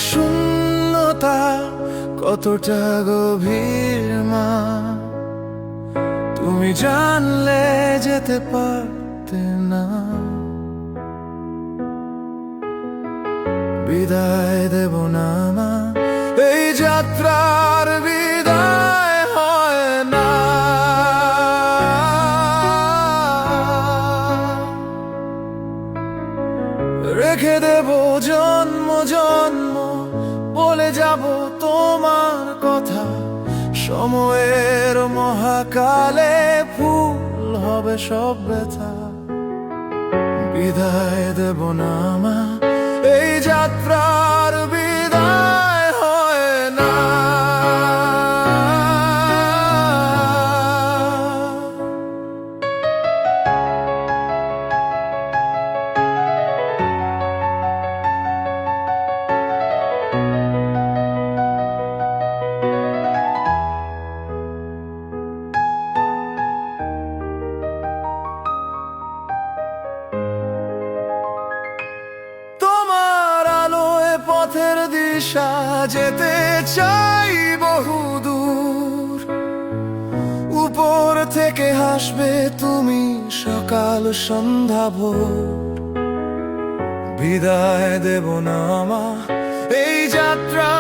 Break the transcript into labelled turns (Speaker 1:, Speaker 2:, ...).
Speaker 1: শূন্যতা কতটা গভীর মা, তুমি জানলে যেতে পারতে না। বিদায় দেব না মা, এই যাত্রার বিদায় হয় না। রেখে দেব জন্ম জন্ম, বলে যাব তোমার কথা। সময়ের মহাকালে ফুল হবে সব ব্যথা। বিদায় দেব না মা, এই যাত্রার বিদায় হয় না। পথের দিশা যেতে চাই বহুদূর, উপর থেকে হাসবে তুমি সকাল সন্ধ্যা ভোর। বিদায় দেব না মা, এই যাত্রা